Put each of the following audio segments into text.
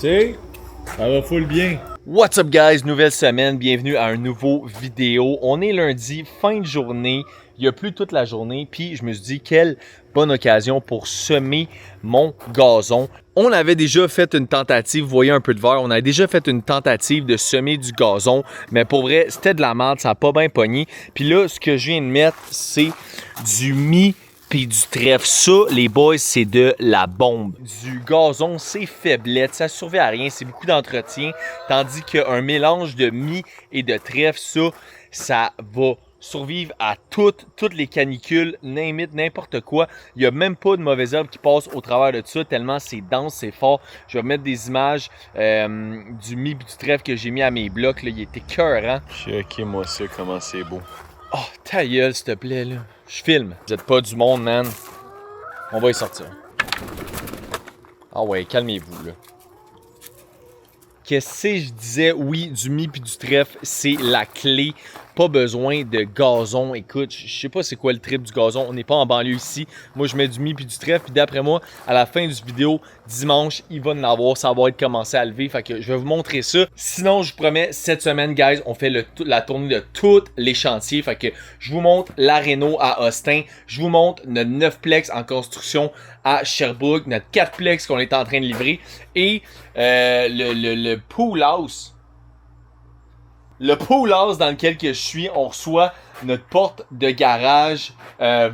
C'est, ça va full bien. What's up guys, nouvelle semaine, bienvenue à un nouveau vidéo. On est lundi, fin de journée, il y a plu toute la journée, puis je me suis dit quelle bonne occasion pour semer mon gazon. On avait déjà fait une tentative, vous voyez un peu de vert, on avait déjà fait une tentative de semer du gazon, mais pour vrai, c'était de la merde, ça n'a pas bien pogné. Puis là, ce que je viens de mettre, c'est du mie puis du trèfle. Ça, les boys, c'est de la bombe. Du gazon, c'est faiblette, ça survit à rien, c'est beaucoup d'entretien. Tandis qu'un mélange de mie et de trèfle, ça va survivre à toutes les canicules, name it, n'importe quoi. Il n'y a même pas de mauvaise herbe qui passe au travers de ça, tellement c'est dense, c'est fort. Je vais mettre des images du mie et du trèfle que j'ai mis à mes blocs. Là, il était cœurant. Checkez-moi ça, comment c'est beau. Oh, ta gueule, s'il te plaît, là. Je filme. Vous êtes pas du monde, man. On va y sortir. Ah ouais, calmez-vous, là. Qu'est-ce que je disais? Oui, du mie puis du trèfle, c'est la clé. Pas besoin de gazon. Écoute, je sais pas c'est quoi le trip du gazon. On n'est pas en banlieue ici. Moi, je mets du mie puis du trèfle. Puis d'après moi, à la fin du vidéo, dimanche, il va en avoir. Ça va être commencé à lever. Fait que je vais vous montrer ça. Sinon, je vous promets, cette semaine, guys, on fait la tournée de tous les chantiers. Fait que je vous montre la réno à Austin. Je vous montre notre 9plex en construction à Sherbrooke. Notre 4plex qu'on est en train de livrer. Et le pool house. Le pool house dans lequel que je suis, on reçoit notre porte de garage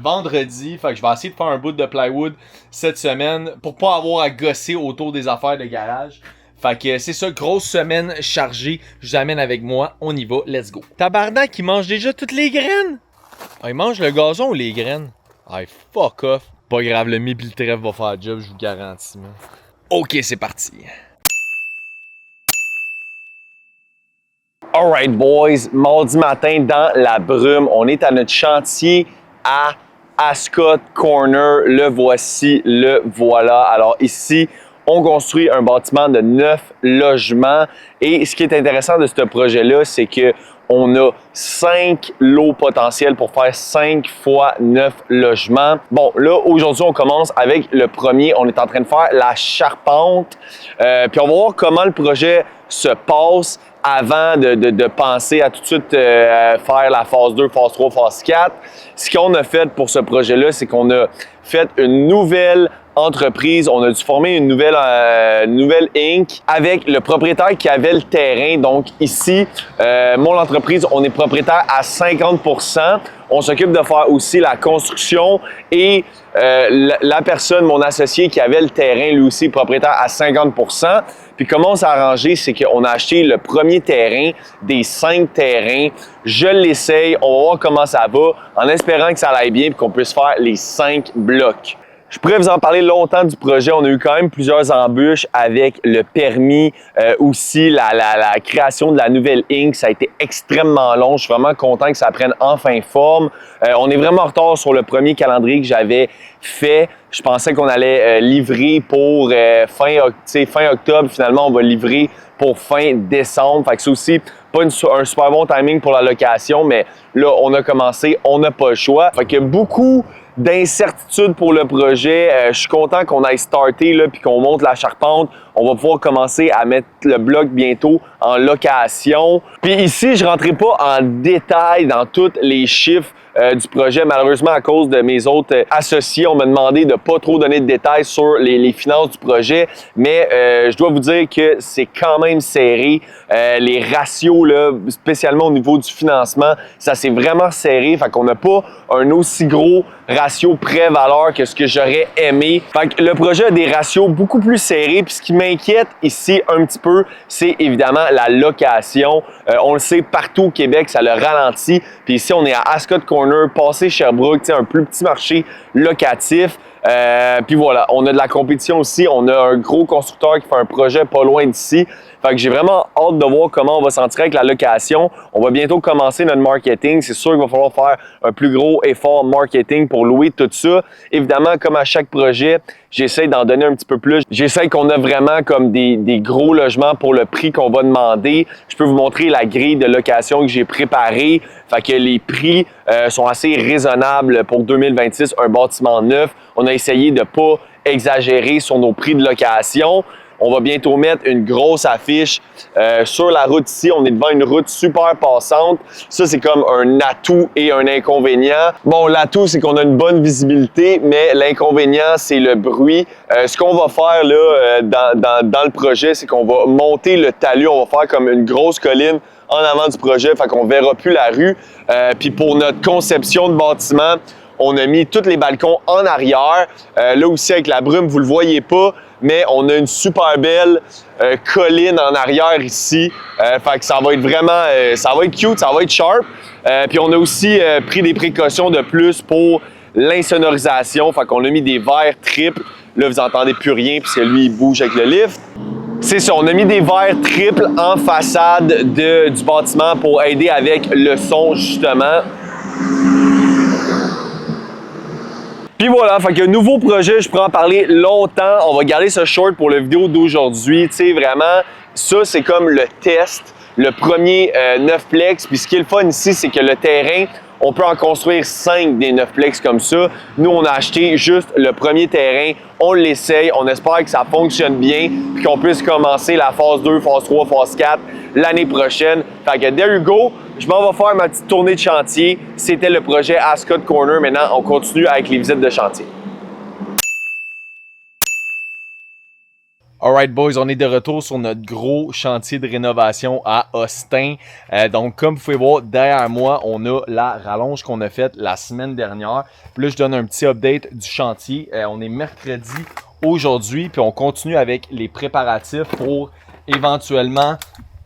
vendredi. Fait que je vais essayer de faire un bout de plywood cette semaine pour pas avoir à gosser autour des affaires de garage. Fait que c'est ça, grosse semaine chargée. Je vous amène avec moi, on y va, let's go. Tabarnak, il mange déjà toutes les graines. Ah, il mange le gazon ou les graines? Ah, fuck off. Pas grave, le mie pis le trèfle va faire le job, je vous garantis, man. Ok, c'est parti. Alright boys, mardi matin dans la brume, on est à notre chantier à Ascot Corner. Le voici, le voilà. Alors ici, on construit un bâtiment de 9 logements. Et ce qui est intéressant de ce projet-là, c'est que on a 5 lots potentiels pour faire 5 fois 9 logements. Bon, là, aujourd'hui, on commence avec le premier. On est en train de faire la charpente. Puis on va voir comment le projet se passe avant de penser à tout de suite faire la phase 2, phase 3, phase 4. Ce qu'on a fait pour ce projet-là, c'est qu'on a fait une nouvelle entreprise. On a dû former une nouvelle Inc. avec le propriétaire qui avait le terrain. Donc ici, mon entreprise, on est propriétaire à 50%. On s'occupe de faire aussi la construction et la personne, mon associé qui avait le terrain, lui aussi propriétaire à 50%. Puis comment on s'est arrangé, c'est qu'on a acheté le premier terrain des 5 terrains. Je l'essaye, on va voir comment ça va, en espérant que ça aille bien et qu'on puisse faire les 5 blocs. Je pourrais vous en parler longtemps du projet. On a eu quand même plusieurs embûches avec le permis, aussi la création de la nouvelle Inc. Ça a été extrêmement long. Je suis vraiment content que ça prenne enfin forme. On est vraiment en retard sur le premier calendrier que j'avais fait. Je pensais qu'on allait livrer pour fin octobre. Finalement, on va livrer pour fin décembre. Fait que c'est aussi pas un super bon timing pour la location, mais là, on a commencé, on n'a pas le choix. Fait qu'il y a beaucoup d'incertitudes pour le projet. Je suis content qu'on aille starter là, puis qu'on monte la charpente. On va pouvoir commencer à mettre le bloc bientôt en location. Puis ici, je ne rentrerai pas en détail dans tous les chiffres du projet. Malheureusement, à cause de mes autres associés, on m'a demandé de ne pas trop donner de détails sur les finances du projet. Mais je dois vous dire que c'est quand même serré. Les ratios, là, spécialement au niveau du financement, ça s'est vraiment serré. Fait qu'on n'a pas un aussi gros ratio prêt-valeur que ce que j'aurais aimé. Fait que le projet a des ratios beaucoup plus serrés. Puis ce qui m'inquiète ici un petit peu, c'est évidemment la location. On le sait, partout au Québec, ça le ralentit. Puis ici, on est à Ascot Corner, passé Sherbrooke, un plus petit marché locatif. Puis voilà, on a de la compétition aussi. On a un gros constructeur qui fait un projet pas loin d'ici. Fait que j'ai vraiment hâte de voir comment on va s'en tirer avec la location. On va bientôt commencer notre marketing. C'est sûr qu'il va falloir faire un plus gros effort marketing pour louer tout ça. Évidemment, comme à chaque projet, j'essaie d'en donner un petit peu plus. J'essaie qu'on a vraiment comme des gros logements pour le prix qu'on va demander. Je peux vous montrer la grille de location que j'ai préparée. Fait que les prix sont assez raisonnables pour 2026, un bâtiment neuf. On a essayé de ne pas exagérer sur nos prix de location. On va bientôt mettre une grosse affiche sur la route ici. On est devant une route super passante. Ça, c'est comme un atout et un inconvénient. Bon, l'atout, c'est qu'on a une bonne visibilité, mais l'inconvénient, c'est le bruit. Ce qu'on va faire là, dans le projet, c'est qu'on va monter le talus. On va faire comme une grosse colline en avant du projet, fait qu'on verra plus la rue. Puis pour notre conception de bâtiment, on a mis tous les balcons en arrière. Là aussi, avec la brume, vous le voyez pas, mais on a une super belle colline en arrière ici. Fait que ça va être vraiment, ça va être cute, ça va être sharp. Puis on a aussi pris des précautions de plus pour l'insonorisation. Fait qu'on a mis des verres triples. Là, vous entendez plus rien puisque lui, il bouge avec le lift. C'est ça, on a mis des verres triples en façade du bâtiment pour aider avec le son, justement. Puis voilà, fait que nouveau projet, je pourrais en parler longtemps. On va garder ce short pour la vidéo d'aujourd'hui. Tu sais, vraiment, ça, c'est comme le test, le premier 9plex. Puis ce qui est le fun ici, c'est que le terrain, on peut en construire 5 des 9plex comme ça. Nous, on a acheté juste le premier terrain. On l'essaye. On espère que ça fonctionne bien puis qu'on puisse commencer la phase 2, phase 3, phase 4 l'année prochaine. Fait que there you go. Je m'en vais faire ma petite tournée de chantier. C'était le projet Ascot Corner. Maintenant, on continue avec les visites de chantier. Alright boys, on est de retour sur notre gros chantier de rénovation à Austin. Donc comme vous pouvez voir derrière moi, on a la rallonge qu'on a faite la semaine dernière. Puis là, je donne un petit update du chantier. On est mercredi aujourd'hui, puis on continue avec les préparatifs pour éventuellement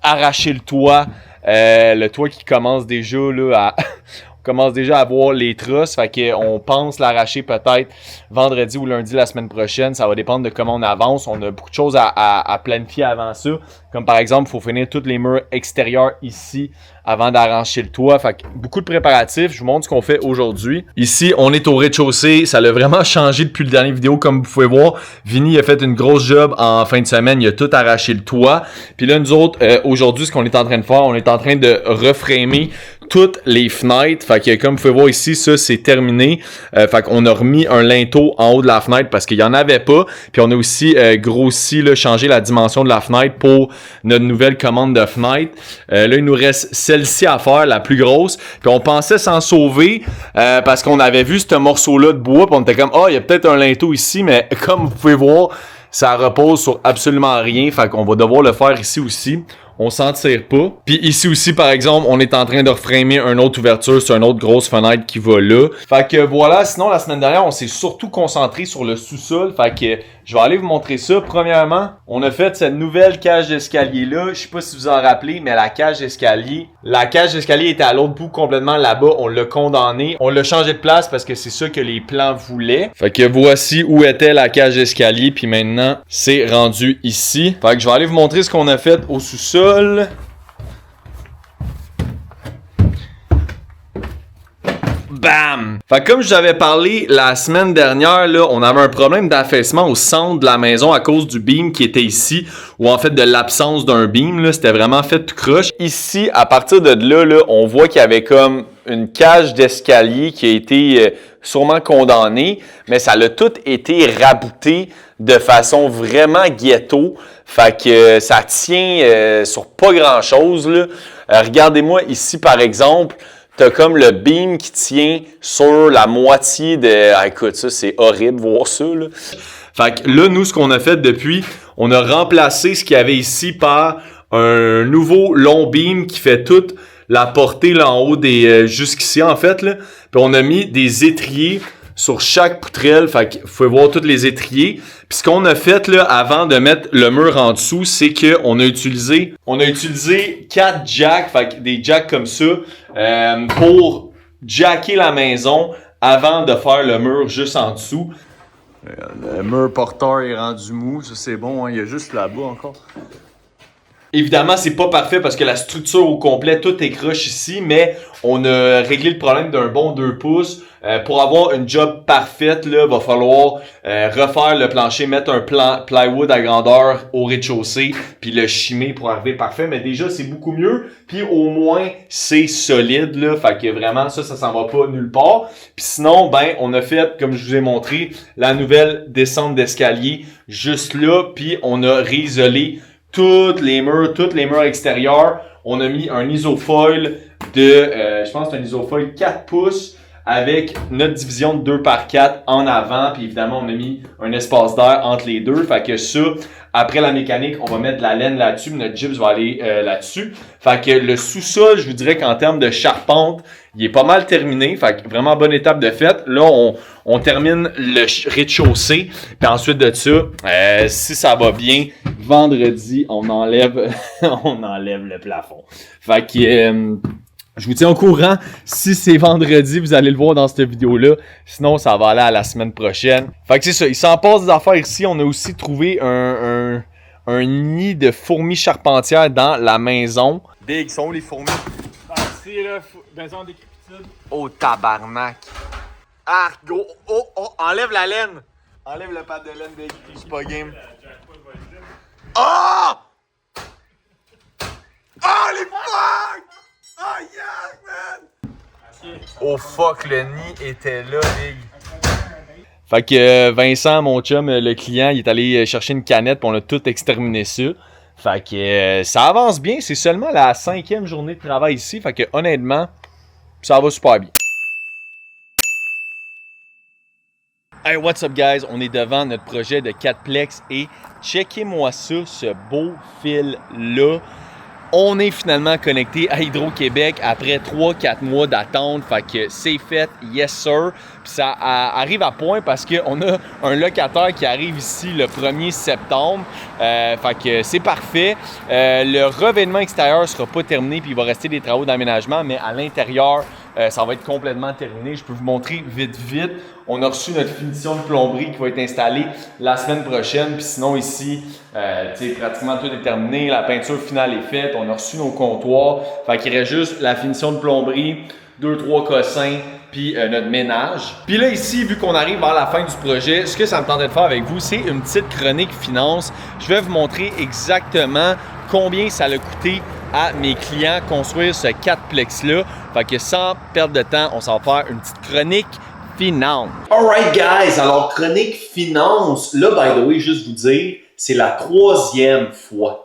arracher le toit. Le toit qui commence déjà là, commence déjà à voir les trosses, fait qu'on pense l'arracher peut-être vendredi ou lundi la semaine prochaine. Ça va dépendre de comment on avance. On a beaucoup de choses à planifier avant ça. Comme par exemple, il faut finir tous les murs extérieurs ici avant d'arracher le toit. Fait que beaucoup de préparatifs. Je vous montre ce qu'on fait aujourd'hui. Ici, on est au rez-de-chaussée. Ça a vraiment changé depuis le dernier vidéo. Comme vous pouvez voir, Vinny a fait une grosse job en fin de semaine. Il a tout arraché le toit. Puis là, nous autres, aujourd'hui, ce qu'on est en train de faire, on est en train de reframer toutes les fenêtres. Fait que comme vous pouvez voir ici, ça c'est terminé. Fait qu'on a remis un linteau en haut de la fenêtre parce qu'il n'y en avait pas. Puis on a aussi grossi, là, changé la dimension de la fenêtre pour notre nouvelle commande de fenêtre. Là, il nous reste celle-ci à faire, la plus grosse. Puis on pensait s'en sauver parce qu'on avait vu ce morceau-là de bois. Puis on était comme, il y a peut-être un linteau ici, mais comme vous pouvez voir, ça repose sur absolument rien. Fait qu'on va devoir le faire ici aussi. On s'en tire pas. Puis ici aussi, par exemple, on est en train de reframer une autre ouverture sur une autre grosse fenêtre qui va là. Fait que voilà, sinon la semaine dernière, on s'est surtout concentré sur le sous-sol. Fait que je vais aller vous montrer ça. Premièrement, on a fait cette nouvelle cage d'escalier là. Je sais pas si vous en rappelez, mais la cage d'escalier était à l'autre bout complètement là-bas. On l'a condamné. On l'a changé de place parce que c'est ça que les plans voulaient. Fait que voici où était la cage d'escalier. Puis maintenant, c'est rendu ici. Fait que je vais aller vous montrer ce qu'on a fait au sous-sol. Bam! Fait que comme je vous avais parlé la semaine dernière, là, on avait un problème d'affaissement au centre de la maison à cause du beam qui était ici, ou en fait de l'absence d'un beam, là, c'était vraiment fait tout croche. Ici, à partir de là, on voit qu'il y avait comme une cage d'escalier qui a été sûrement condamnée, mais ça a tout été rabouté de façon vraiment ghetto. Fait que ça tient sur pas grand-chose, là. Regardez-moi ici, par exemple, t'as comme le beam qui tient sur la moitié de... Ah, écoute, ça, c'est horrible de voir ça, là. Fait que là, nous, ce qu'on a fait depuis, on a remplacé ce qu'il y avait ici par un nouveau long beam qui fait toute la portée là en haut des jusqu'ici, en fait, là. Puis on a mis des étriers sur chaque poutrelle, fait que vous pouvez voir tous les étriers. Puis ce qu'on a fait là avant de mettre le mur en dessous, c'est que on a utilisé 4 jacks, fait que des jacks comme ça, pour jacker la maison avant de faire le mur juste en dessous. Le mur porteur est rendu mou, ça c'est bon, hein, il y a juste là-bas encore. Évidemment, c'est pas parfait parce que la structure au complet, tout est croche ici, mais on a réglé le problème d'un bon 2 pouces. Pour avoir une job parfaite, là, va falloir refaire le plancher, mettre un plywood à grandeur au rez-de-chaussée, puis le chimer pour arriver parfait. Mais déjà, c'est beaucoup mieux. Puis au moins, c'est solide, là. Fait que vraiment, ça s'en va pas nulle part. Puis sinon, ben, on a fait, comme je vous ai montré, la nouvelle descente d'escalier juste là. Puis on a réisolé tous les murs extérieurs. On a mis un isofoil de, je pense que c'est un isofoil 4 pouces avec notre division de 2x4 en avant. Puis évidemment, on a mis un espace d'air entre les deux. Fait que ça, après la mécanique, on va mettre de la laine là-dessus. Notre gyps va aller là-dessus. Fait que le sous-sol, je vous dirais qu'en termes de charpente, il est pas mal terminé. Fait que vraiment bonne étape de fait. Là, on termine le rez-de-chaussée. Puis ensuite de ça, si ça va bien, vendredi, on enlève le plafond. Fait que je vous tiens au courant. Si c'est vendredi, vous allez le voir dans cette vidéo-là. Sinon, ça va aller à la semaine prochaine. Fait que c'est ça. Il s'en passe des affaires ici. On a aussi trouvé un nid de fourmis charpentières dans la maison. Big, sont où les fourmis? C'est là, maison décrépitude. Oh, tabarnak. Ah, go. Oh, enlève la laine. Enlève le pad de laine, Big. Je suis pas game. Ah! Ah, les fuck! Oh yeah, man! Oh fuck, le nid était là, Big. Fait que Vincent, mon chum, le client, il est allé chercher une canette puis on a tout exterminé ça. Fait que ça avance bien, c'est seulement la 5e journée de travail ici. Fait que honnêtement, ça va super bien. Hey, what's up guys? On est devant notre projet de 4plex et checkez-moi ça, ce beau fil-là. On est finalement connecté à Hydro-Québec après 3-4 mois d'attente. Fait que c'est fait, yes sir. Puis ça arrive à point parce qu'on a un locataire qui arrive ici le 1er septembre. Fait que c'est parfait. Le revêtement extérieur ne sera pas terminé puis il va rester des travaux d'aménagement, mais à l'intérieur, ça va être complètement terminé. Je peux vous montrer vite. On a reçu notre finition de plomberie qui va être installée la semaine prochaine. Puis sinon ici, pratiquement tout est terminé. La peinture finale est faite. On a reçu nos comptoirs. Fait qu'il reste juste la finition de plomberie, 2-3 cossins, puis notre ménage. Puis là ici, vu qu'on arrive vers la fin du projet, ce que ça me tentait de faire avec vous, c'est une petite chronique finance. Je vais vous montrer exactement combien ça a coûté à mes clients construire ce 4plex-là. Fait que sans perdre de temps, on s'en va faire une petite chronique finance. Alright guys, alors chronique finance, là by the way, juste vous dire, c'est la troisième fois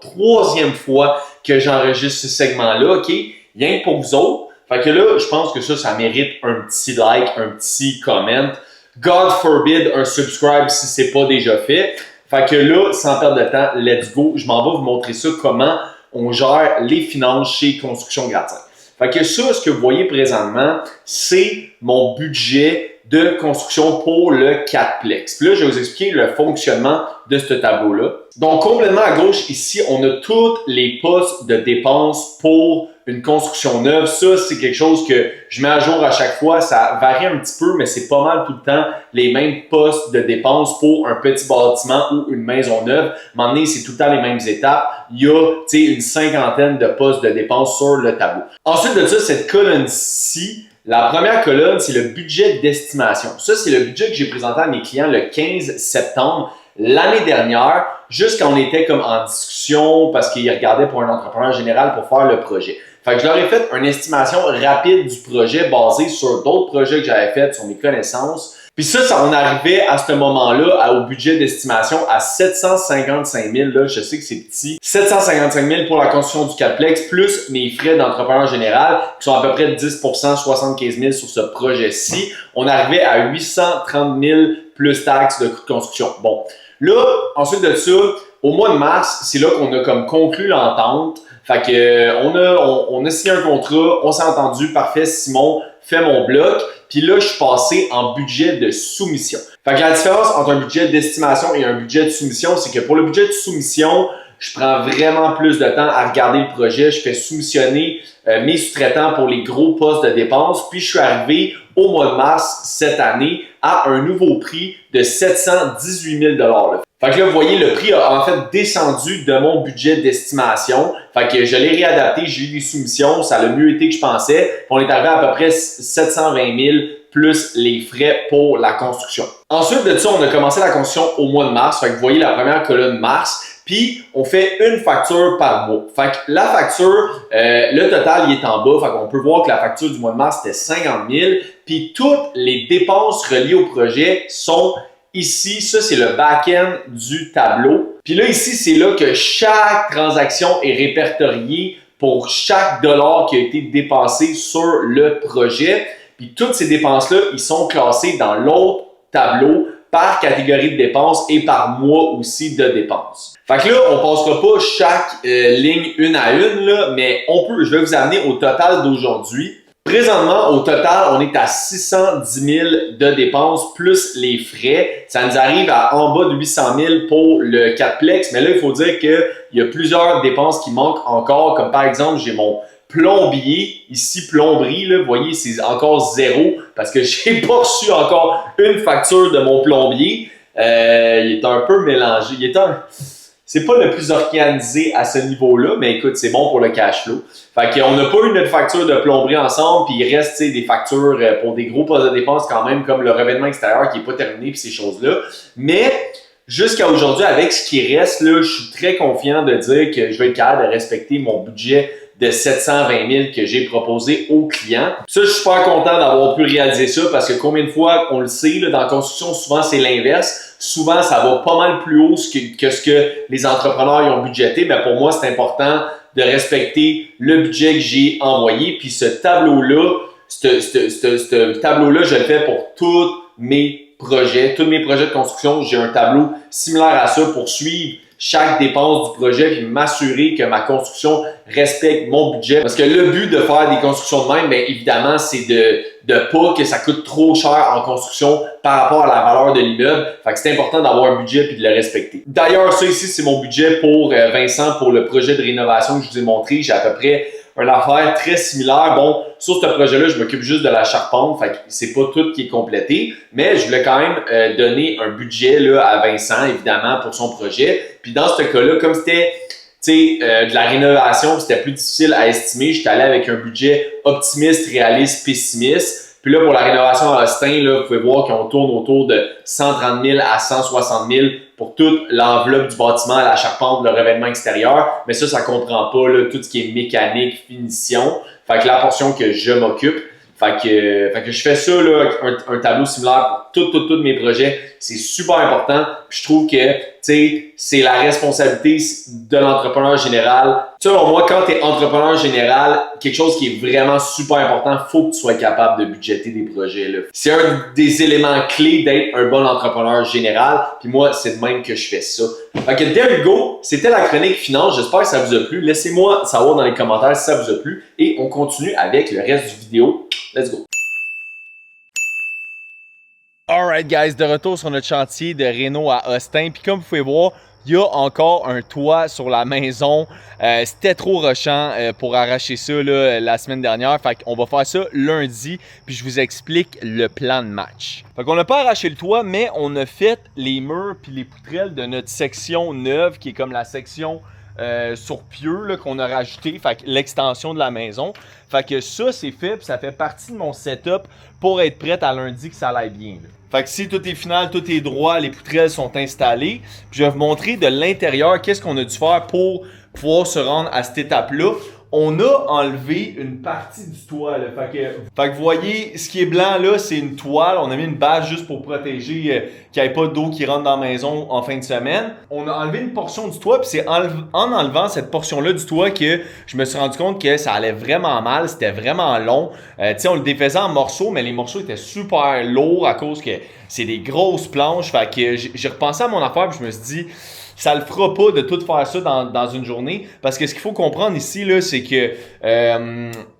que j'enregistre ce segment-là, ok? Rien que pour vous autres. Fait que là, je pense que ça mérite un petit like, un petit comment. God forbid un subscribe si c'est pas déjà fait. Fait que là, sans perdre de temps, let's go. Je m'en vais vous montrer ça, comment on gère les finances chez Construction Gratien. Fait que ça, ce que vous voyez présentement, c'est mon budget de construction pour le 4plex. Puis là, je vais vous expliquer le fonctionnement de ce tableau-là. Donc, complètement à gauche, ici, on a tous les postes de dépenses pour une construction neuve. Ça, c'est quelque chose que je mets à jour à chaque fois. Ça varie un petit peu, mais c'est pas mal tout le temps les mêmes postes de dépenses pour un petit bâtiment ou une maison neuve. À un moment donné, c'est tout le temps les mêmes étapes. Il y a une 50aine de postes de dépenses sur le tableau. Ensuite de ça, cette colonne-ci, la première colonne, c'est le budget d'estimation. Ça, c'est le budget que j'ai présenté à mes clients le 15 septembre l'année dernière, juste quand on était comme en discussion parce qu'ils regardaient pour un entrepreneur général pour faire le projet. Fait que je leur ai fait une estimation rapide du projet basée sur d'autres projets que j'avais faits, sur mes connaissances. Puis ça, on arrivait à ce moment-là au budget d'estimation à 755 000. Là, je sais que c'est petit. 755 000 pour la construction du 4plex, plus mes frais d'entrepreneur général, qui sont à peu près de 10 75 000 sur ce projet-ci. On arrivait à 830 000 plus taxes de coûts de construction. Bon, là, ensuite de ça, au mois de mars, c'est là qu'on a comme conclu l'entente. Fait que on a signé un contrat, on s'est entendu, parfait, Simon fait mon bloc. Puis là, je suis passé en budget de soumission. Fait que la différence entre un budget d'estimation et un budget de soumission, c'est que pour le budget de soumission, je prends vraiment plus de temps à regarder le projet. Je fais soumissionner mes sous-traitants pour les gros postes de dépenses. Puis je suis arrivé au mois de mars cette année à un nouveau prix de 718 000 $. Fait que là, vous voyez, le prix a en fait descendu de mon budget d'estimation. Fait que je l'ai réadapté, j'ai eu des soumissions, ça a le mieux été que je pensais. Puis on est arrivé à peu près 720 000 plus les frais pour la construction. Ensuite de ça, on a commencé la construction au mois de mars. Fait que vous voyez la première colonne mars. Puis, on fait une facture par mois. Fait que la facture, le total, il est en bas. Fait qu'on peut voir que la facture du mois de mars, c'était 50 000. Puis, toutes les dépenses reliées au projet sont ici. Ça, c'est le back-end du tableau. Puis là, ici, c'est là que chaque transaction est répertoriée pour chaque dollar qui a été dépensé sur le projet. Puis, toutes ces dépenses-là, ils sont classées dans l'autre tableau par catégorie de dépenses et par mois aussi de dépenses. Fait que là, on passera pas chaque ligne une à une, là, mais je vais vous amener au total d'aujourd'hui. Présentement, au total, on est à 610 000 de dépenses plus les frais. Ça nous arrive à en bas de 800 000 pour le 4plex, mais là, il faut dire qu'il y a plusieurs dépenses qui manquent encore, comme par exemple, j'ai mon plombier, ici plomberie, là, vous voyez, c'est encore 0 parce que j'ai pas reçu encore une facture de mon plombier. Il est un peu mélangé. C'est pas le plus organisé à ce niveau-là, mais écoute, c'est bon pour le cash flow. Fait qu'on n'a pas eu notre facture de plomberie ensemble, puis il reste des factures pour des gros postes de dépenses quand même, comme le revêtement extérieur qui n'est pas terminé, puis ces choses-là. Mais jusqu'à aujourd'hui, avec ce qui reste, là, je suis très confiant de dire que je vais être capable de respecter mon budget de 720 000 que j'ai proposé aux clients. Ça, je suis super content d'avoir pu réaliser ça parce que combien de fois, on le sait, là, dans la construction, souvent c'est l'inverse. Souvent, ça va pas mal plus haut que ce que les entrepreneurs y ont budgété. Mais pour moi, c'est important de respecter le budget que j'ai envoyé. Puis ce tableau-là, ce tableau-là, je le fais pour tous mes projets de construction. J'ai un tableau similaire à ça pour suivre chaque dépense du projet puis m'assurer que ma construction respecte mon budget. Parce que le but de faire des constructions de même, bien évidemment, c'est de pas que ça coûte trop cher en construction par rapport à la valeur de l'immeuble. Fait que c'est important d'avoir un budget puis de le respecter. D'ailleurs, ça ici, c'est mon budget pour Vincent pour le projet de rénovation que je vous ai montré. J'ai à peu près une affaire très similaire. Bon, sur ce projet-là, je m'occupe juste de la charpente, fait que c'est pas tout qui est complété, mais je voulais quand même donner un budget là, à Vincent, évidemment, pour son projet. Puis dans ce cas-là, comme c'était de la rénovation, c'était plus difficile à estimer, j'étais allé avec un budget optimiste, réaliste, pessimiste. Puis là, pour la rénovation à Austin, là, vous pouvez voir qu'on tourne autour de 130 000 à 160 000 pour toute l'enveloppe du bâtiment, la charpente, le revêtement extérieur. Mais ça comprend pas là, tout ce qui est mécanique, finition. Fait que la portion que je m'occupe. Fait que je fais ça, là, un tableau similaire pour tous mes projets. C'est super important. Puis je trouve que c'est la responsabilité de l'entrepreneur général. Selon moi, quand tu es entrepreneur général, quelque chose qui est vraiment super important, il faut que tu sois capable de budgéter des projets. Là. C'est un des éléments clés d'être un bon entrepreneur général. Puis moi, c'est de même que je fais ça. Fait que there you go, c'était la chronique finance. J'espère que ça vous a plu. Laissez-moi savoir dans les commentaires si ça vous a plu. Et on continue avec le reste du vidéo. Let's go! Alright guys, de retour sur notre chantier de réno à Austin. Puis comme vous pouvez voir, il y a encore un toit sur la maison. C'était trop rushant pour arracher ça là, la semaine dernière. Fait qu'on va faire ça lundi. Puis je vous explique le plan de match. Fait qu'on n'a pas arraché le toit, mais on a fait les murs puis les poutrelles de notre section neuve, qui est comme la section sur pieux qu'on a rajouté, fait que l'extension de la maison. Fait que ça c'est fait, puis ça fait partie de mon setup pour être prête à lundi que ça aille bien. Là. Fait que si tout est final, tout est droit, les poutrelles sont installées, puis je vais vous montrer de l'intérieur qu'est-ce qu'on a dû faire pour pouvoir se rendre à cette étape-là. On a enlevé une partie du toit. Là. Fait que vous voyez, ce qui est blanc là, c'est une toile. On a mis une bâche juste pour protéger qu'il n'y ait pas d'eau qui rentre dans la maison en fin de semaine. On a enlevé une portion du toit, puis c'est en enlevant cette portion-là du toit que je me suis rendu compte que ça allait vraiment mal. C'était vraiment long. On le défaisait en morceaux, mais les morceaux étaient super lourds à cause que c'est des grosses planches. Fait que j'ai repensé à mon affaire, puis je me suis dit... Ça le fera pas de tout faire ça dans une journée parce que ce qu'il faut comprendre ici, là, c'est que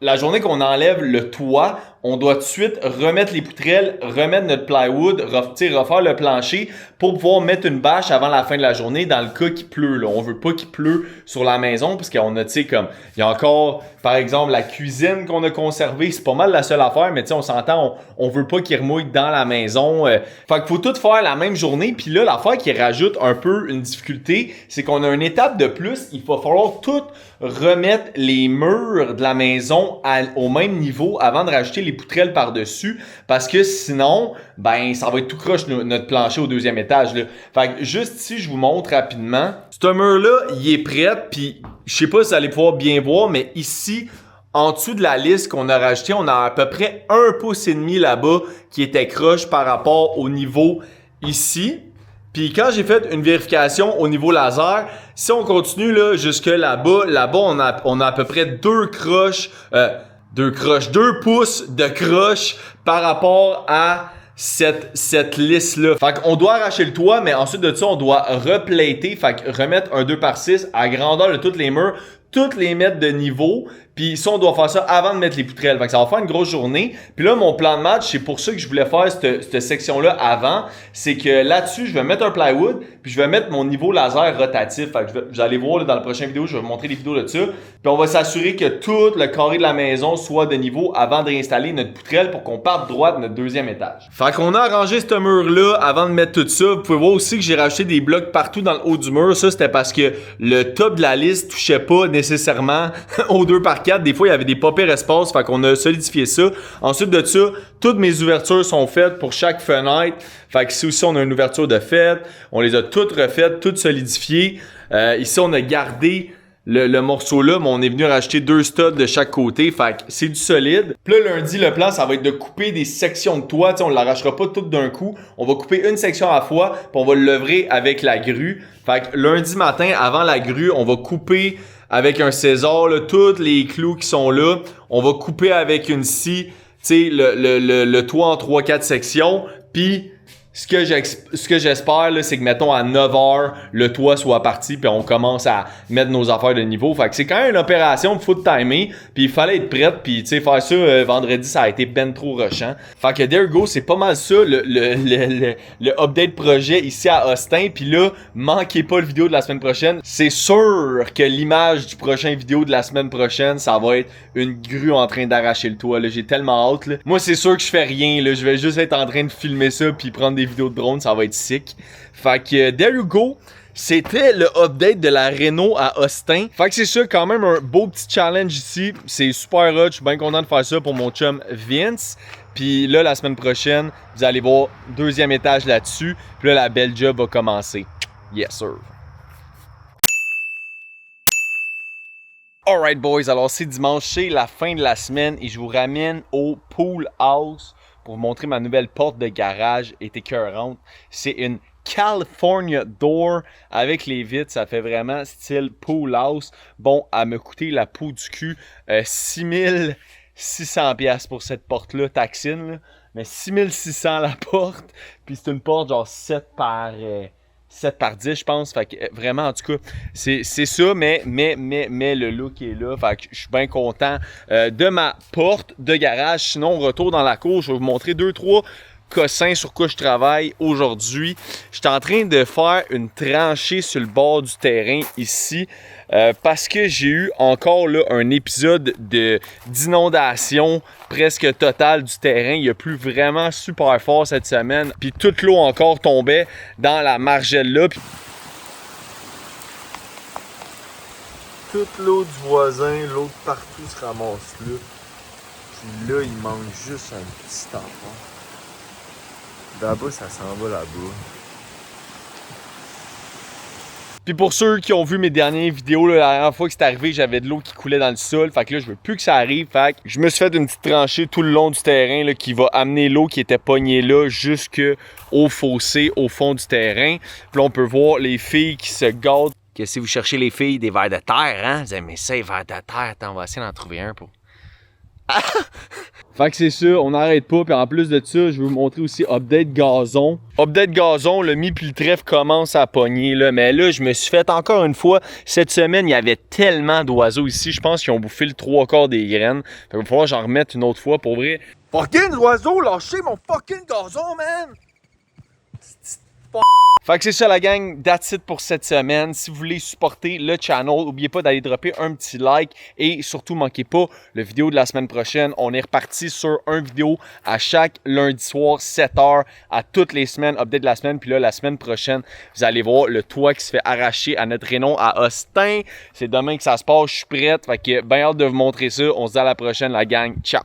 la journée qu'on enlève le toit, on doit tout de suite remettre les poutrelles, remettre notre plywood, refaire le plancher pour pouvoir mettre une bâche avant la fin de la journée dans le cas qu'il pleut. Là. On veut pas qu'il pleut sur la maison parce qu'on a, tu sais, comme, il y a encore, par exemple, la cuisine qu'on a conservée. C'est pas mal la seule affaire, mais tu sais, on s'entend, on veut pas qu'il remouille dans la maison. Fait qu'il faut tout faire la même journée. Puis là, l'affaire qui rajoute un peu une difficulté, c'est qu'on a une étape de plus. Il va falloir tout remettre les murs de la maison au même niveau avant de rajouter les poutrelles par-dessus parce que sinon, ben ça va être tout croche notre plancher au deuxième étage. Là. Fait que juste ici, je vous montre rapidement. Ce mur-là, il est prêt, puis je sais pas si vous allez pouvoir bien voir, mais ici, en dessous de la liste qu'on a rajouté, on a à peu près 1,5 pouce là-bas qui était croche par rapport au niveau ici. Puis quand j'ai fait une vérification au niveau laser, si on continue là jusque là-bas, on a à peu près 2 pouces de croche par rapport à cette liste-là. Fait qu'on doit arracher le toit, mais ensuite de ça, on doit replater, fait que remettre un 2x6 à grandeur de tous les murs, toutes les mettre de niveau, puis ça, on doit faire ça avant de mettre les poutrelles. Fait que ça va faire une grosse journée. Puis là, mon plan de match, c'est pour ça que je voulais faire cette section-là avant. C'est que là-dessus, je vais mettre un plywood, puis je vais mettre mon niveau laser rotatif. Fait que vous allez voir là, dans la prochaine vidéo, je vais vous montrer des vidéos de ça. Puis on va s'assurer que tout le carré de la maison soit de niveau avant de réinstaller notre poutrelle pour qu'on parte droit de notre deuxième étage. Fait qu'on a arrangé ce mur-là avant de mettre tout ça. Vous pouvez voir aussi que j'ai rajouté des blocs partout dans le haut du mur. Ça, c'était parce que le top de la liste touchait pas nécessairement aux 2x4. Des fois, il y avait des pas pires espaces, fait qu'on a solidifié ça. Ensuite de ça, toutes mes ouvertures sont faites pour chaque fenêtre. Fait que ici aussi, on a une ouverture de fête. On les a toutes refaites, toutes solidifiées. Ici, on a gardé le morceau-là, mais on est venu rajouter 2 studs de chaque côté. Fait que c'est du solide. Puis là, lundi, le plan, ça va être de couper des sections de toit. T'sais, on ne l'arrachera pas tout d'un coup. On va couper une section à la fois, puis on va le lever avec la grue. Fait que lundi matin, avant la grue, on va couper avec un César, là, tous les clous qui sont là. On va couper avec une scie, tu sais, le toit en 3-4 sections. Puis, ce que j'espère, là, c'est que, mettons, à 9h, le toit soit parti, puis on commence à mettre nos affaires de niveau. Fait que c'est quand même une opération, il faut timer, puis il fallait être prête, puis tu sais, faire ça vendredi, ça a été ben trop rushant. Fait que there you go, c'est pas mal ça, le update projet ici à Austin. Puis là, manquez pas le vidéo de la semaine prochaine. C'est sûr que l'image du prochain vidéo de la semaine prochaine, ça va être une grue en train d'arracher le toit, là. J'ai tellement hâte, là. Moi, c'est sûr que je fais rien, là. Je vais juste être en train de filmer ça, puis prendre des vidéos de drone, ça va être sick. Fait que, there you go. C'était le update de la Réno à Austin. Fait que c'est ça, quand même un beau petit challenge ici. C'est super hot, je suis bien content de faire ça pour mon chum Vince. Puis là, la semaine prochaine, vous allez voir deuxième étage là-dessus. Puis là, la belle job va commencer. Yes, sir. Alright boys, alors c'est dimanche, c'est la fin de la semaine et je vous ramène au Pool House pour vous montrer ma nouvelle porte de garage. Elle est écœurante. C'est une California Door avec les vitres, ça fait vraiment style Pool House. Bon, elle m'a coûté la peau du cul, 6600$ pour cette porte-là, taxine, là. Mais 6600$ la porte, puis c'est une porte genre 7 par 10, je pense. Fait que vraiment, en tout cas, c'est ça, mais le look est là. Fait que je suis bien content de ma porte de garage. Sinon, retour dans la cour, je vais vous montrer 2-3 cossins sur quoi je travaille aujourd'hui. Je suis en train de faire une tranchée sur le bord du terrain ici parce que j'ai eu encore là un épisode d'inondation presque totale du terrain. Il a plu vraiment super fort cette semaine. Puis toute l'eau encore tombait dans la margelle là. Puis toute l'eau du voisin, l'eau de partout se ramasse là. Puis là, il manque juste un petit enfant. Là-bas, ça s'en va là-bas. Puis pour ceux qui ont vu mes dernières vidéos, là, la dernière fois que c'est arrivé, j'avais de l'eau qui coulait dans le sol. Fait que là, je veux plus que ça arrive. Fait que je me suis fait une petite tranchée tout le long du terrain là, qui va amener l'eau qui était pognée là jusqu'au fossé au fond du terrain. Puis là, on peut voir les filles qui se gâtent. Que si vous cherchez les filles des vers de terre, hein, vous aimez ça, les vers de terre. Attends, on va essayer d'en trouver un pour... Fait que c'est ça, on n'arrête pas. Puis en plus de ça, je vais vous montrer aussi update gazon. Update gazon, le mi puis le trèfle commence à pogner là. Mais là, je me suis fait encore une fois. Cette semaine, il y avait tellement d'oiseaux ici. Je pense qu'ils ont bouffé le 3/4 des graines. Fait qu'il va falloir que j'en remette une autre fois. Pour vrai, Fucking oiseau, lâchez mon fucking gazon, man! Fait que c'est ça la gang, that's it pour cette semaine. Si vous voulez supporter le channel, n'oubliez pas d'aller dropper un petit like et surtout manquez pas le vidéo de la semaine prochaine. On est reparti sur un vidéo à chaque lundi soir, 7h, à toutes les semaines, update de la semaine. Puis là, la semaine prochaine, vous allez voir le toit qui se fait arracher à notre Renault à Austin. C'est demain que ça se passe, je suis prête. Fait que bien hâte de vous montrer ça. On se dit à la prochaine la gang, ciao!